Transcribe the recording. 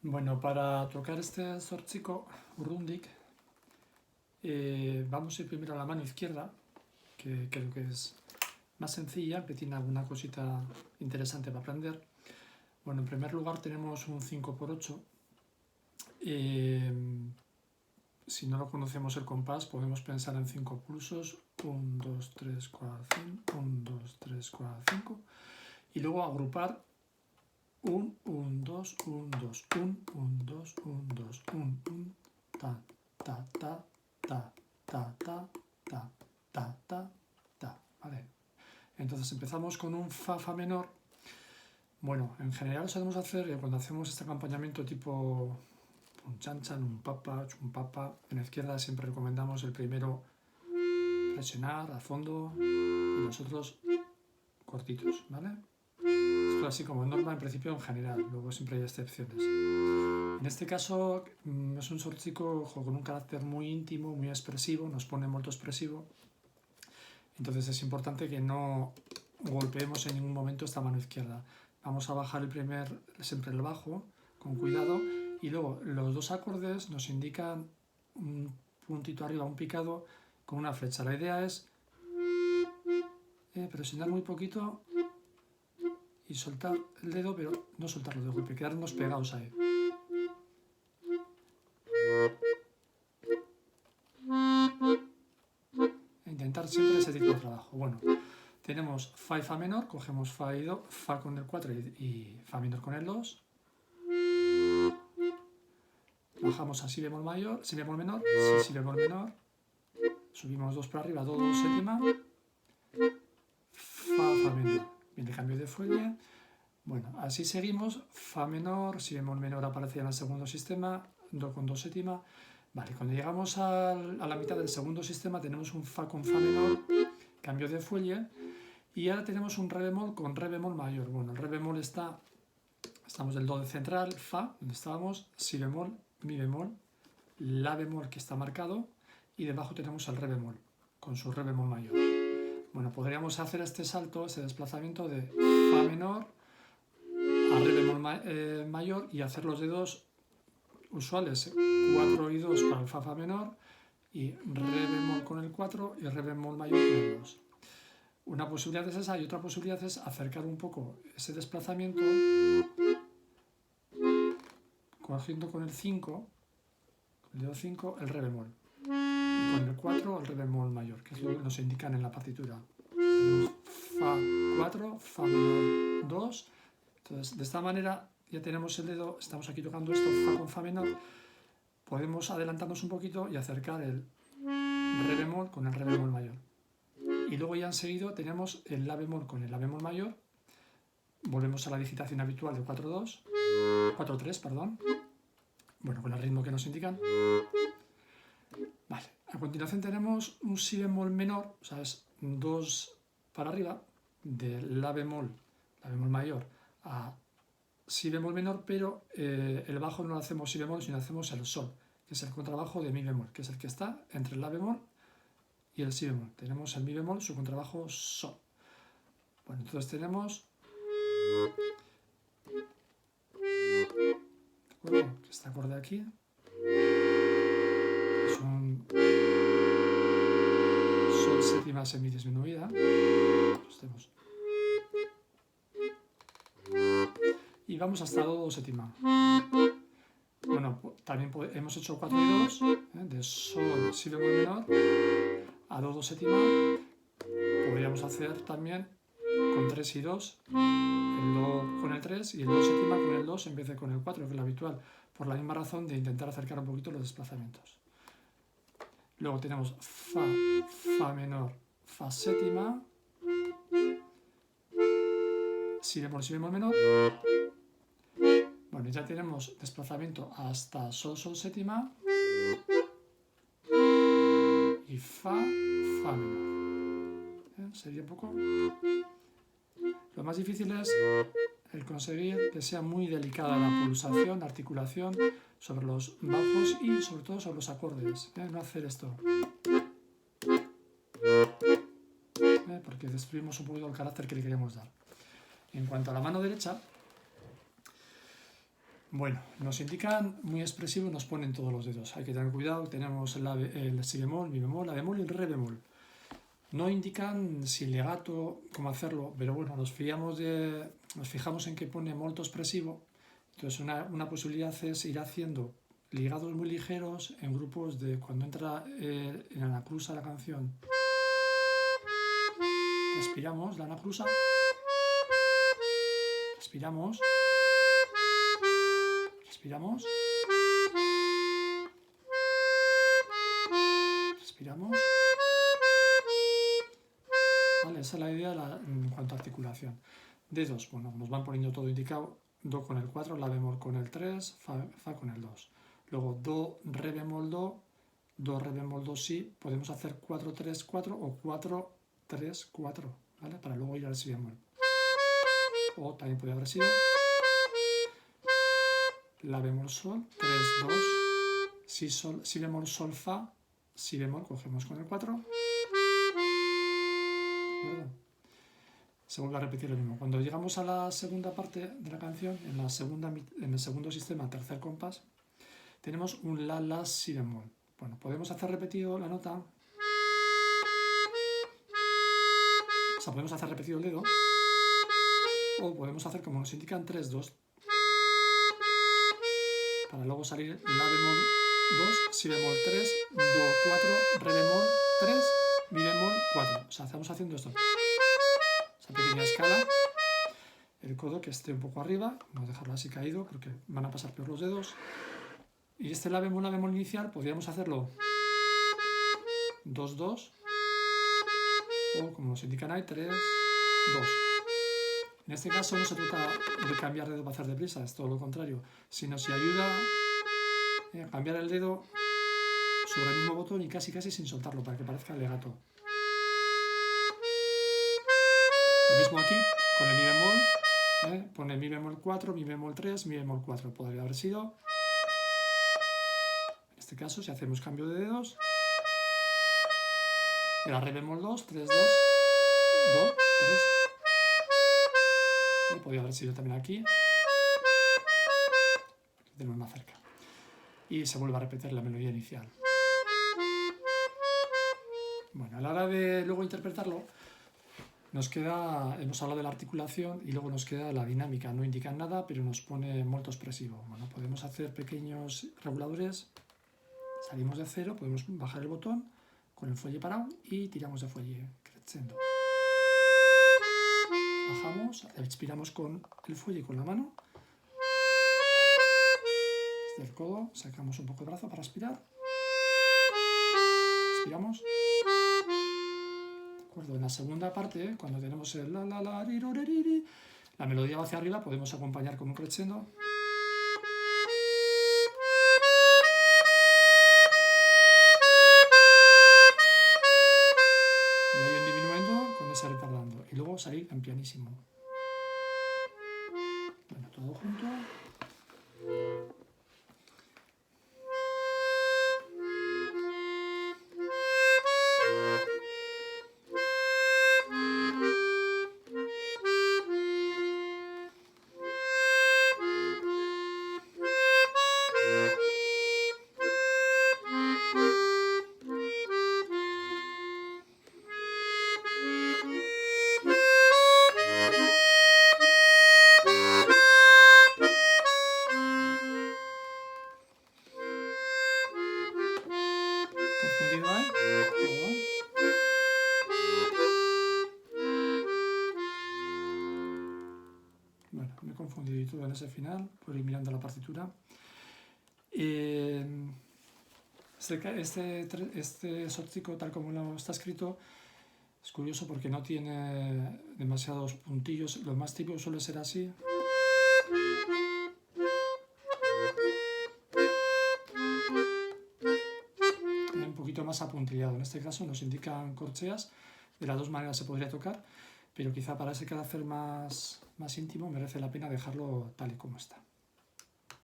Bueno, para tocar este zortzico, urrundik, vamos a ir primero a la mano izquierda, que creo que es más sencilla, que tiene alguna cosita interesante para aprender. Bueno, en primer lugar tenemos un 5×8. Si no lo conocemos el compás, podemos pensar en 5 pulsos. 1, 2, 3, 4, 5. 1, 2, 3, 4, 5. Y luego agrupar 1, 1, 2, 1, 2, 1, 1, 2, 1, 2, 1, 1, ta, ta, ta, ta, ta, ta, ta, ta, ta, ta. Vale. Entonces empezamos con un fa menor. Bueno, en general solemos hacer, cuando hacemos este acompañamiento tipo un chan, un papa, en la izquierda siempre recomendamos el primero presionar a fondo y los otros cortitos, ¿vale? Esto así como norma en principio en general, luego siempre hay excepciones. En este caso es un zortzico con un carácter muy íntimo, muy expresivo, nos pone molto expresivo, entonces es importante que no golpeemos en ningún momento esta mano izquierda. Vamos a bajar siempre el bajo, con cuidado, y luego los dos acordes nos indican un puntito arriba, un picado, con una flecha. La idea es presionar muy poquito y soltar el dedo, pero no soltarlo de golpe, quedarnos pegados ahí. Intentar siempre ese tipo de trabajo. Bueno, tenemos fa y fa menor, cogemos fa y do, fa con el 4 y fa menor con el 2. Bajamos a si bemol mayor, si bemol menor, si bemol menor. Subimos 2 para arriba, do, do séptima. Fa menor. Viene el cambio de fuelle. Bueno, así seguimos. Fa menor, si bemol menor aparece en el segundo sistema, do con do séptima. Vale, cuando llegamos a la mitad del segundo sistema tenemos un fa con fa menor, cambio de fuelle, y ahora tenemos un re bemol con re bemol mayor. Bueno, el re bemol estamos del do central, fa, donde estábamos, si bemol, mi bemol, la bemol que está marcado, y debajo tenemos el re bemol, con su re bemol mayor. Bueno, podríamos hacer este salto, este desplazamiento de fa menor a re bemol mayor y hacer los dedos usuales, 4 y 2 para el fa menor y re bemol con el 4 y re bemol mayor con el 2. Una posibilidad es esa y otra posibilidad es acercar un poco ese desplazamiento cogiendo con el 5, el dedo 5, el re bemol. Y con el 4 el re bemol mayor, que es lo que nos indican en la partitura. Tenemos fa 4, fa menor 2. Entonces, de esta manera ya tenemos el dedo, estamos aquí tocando esto, fa con fa menor. Podemos adelantarnos un poquito y acercar el re bemol con el re bemol mayor. Y luego ya enseguida tenemos el la bemol con el la bemol mayor. Volvemos a la digitación habitual de 4-2, 4-3, perdón. Bueno, con el ritmo que nos indican. Vale, a continuación tenemos un si bemol menor, o sea, es 2 para arriba, de la bemol mayor a si bemol menor, pero el bajo no lo hacemos si bemol, sino hacemos el sol, que es el contrabajo de mi bemol, que es el que está entre el la bemol y el si bemol. Tenemos el mi bemol, su contrabajo sol. Bueno, entonces tenemos este acorde aquí es un sol séptima semidisminuida. Tenemos. Y vamos hasta do séptima. Bueno, también hemos hecho 4 y 2, de sol si bemol menor a do séptima. Podríamos hacer también con 3 y 2, el do con el 3 y el do séptima con el 2 en vez de con el 4, que es lo habitual, por la misma razón de intentar acercar un poquito los desplazamientos. Luego tenemos fa menor, fa séptima, si bemol menor. Bueno, ya tenemos desplazamiento hasta sol séptima y fa menor. Sería un poco. Lo más difícil es el conseguir que sea muy delicada la pulsación, la articulación sobre los bajos y sobre todo sobre los acordes. No hacer esto. Porque destruimos un poquito el carácter que le queremos dar. En cuanto a la mano derecha, Bueno, nos indican muy expresivo, nos ponen todos los dedos. Hay que tener cuidado, tenemos el si bemol, mi bemol, la bemol y el re bemol. No indican si legato, cómo hacerlo, pero bueno, nos fijamos en que pone molto expresivo. Entonces una posibilidad es ir haciendo ligados muy ligeros en grupos de cuando entra en anacrusa la canción. Respiramos la anacrusa. Respiramos. Respiramos. Respiramos. Vale, esa es la idea en cuanto a articulación. Dedos, bueno, nos van poniendo todo indicado. Do con el 4, la bemol con el 3, fa con el 2. Luego do, re bemol, do, re bemol, do, si. Podemos hacer 4, 3, 4 o 4, 3, 4, ¿vale? Para luego ir al si bemol. O también podría haber sido la bemol, sol, 3, 2, si, sol, si bemol, sol, fa, si bemol, cogemos con el 4. ¿Verdad? Se vuelve a repetir lo mismo. Cuando llegamos a la segunda parte de la canción, en el segundo sistema, tercer compás, tenemos un la, la, si bemol. Bueno, podemos hacer repetido la nota, o sea, podemos hacer repetido el dedo, o podemos hacer como nos indican 3, 2, para luego salir la bemol 2, si bemol 3, do 4, re bemol 3, mi bemol 4. O sea, estamos haciendo esto. Esa pequeña escala, el codo que esté un poco arriba, vamos a dejarlo así caído porque van a pasar peor los dedos. Y este la bemol inicial podríamos hacerlo 2, 2, o como nos indican ahí, 3, 2. En este caso no se trata de cambiar dedo para hacer deprisa, es todo lo contrario, sino si ayuda a cambiar el dedo sobre el mismo botón y casi sin soltarlo para que parezca legato. Lo mismo aquí, con el mi bemol, pone mi bemol 4, mi bemol 3, mi bemol 4. Podría haber sido, en este caso, si hacemos cambio de dedos, era re bemol 2, 3, 2, do, 3. Podría haber sido también aquí, tenemos más cerca. Y se vuelve a repetir la melodía inicial. Bueno, a la hora de luego interpretarlo, nos queda, hemos hablado de la articulación y luego nos queda la dinámica. No indican nada, pero nos pone molto expresivo. Bueno, podemos hacer pequeños reguladores, salimos de 0, podemos bajar el botón con el fuelle parado y tiramos de fuelle crescendo. Bajamos, expiramos con el fuelle con la mano. Desde el codo sacamos un poco de brazo para aspirar. Expiramos. De acuerdo, en la segunda parte, cuando tenemos el la la la ri, ru, ri, ri, la melodía va hacia arriba, podemos acompañar con un crescendo. Y hay un diminuendo con ese retardando. Y luego salir en pianísimo. Bueno, todo junto. Confundido ahí. Perdón. Bueno, me he confundido y todo en ese final, por ir mirando la partitura. Este sórtico, tal como lo está escrito, es curioso porque no tiene demasiados puntillos. Lo más típico suele ser así. Un poquito más apuntillado. En este caso nos indican corcheas. De las dos maneras se podría tocar, pero quizá para ese carácter más íntimo merece la pena dejarlo tal y como está.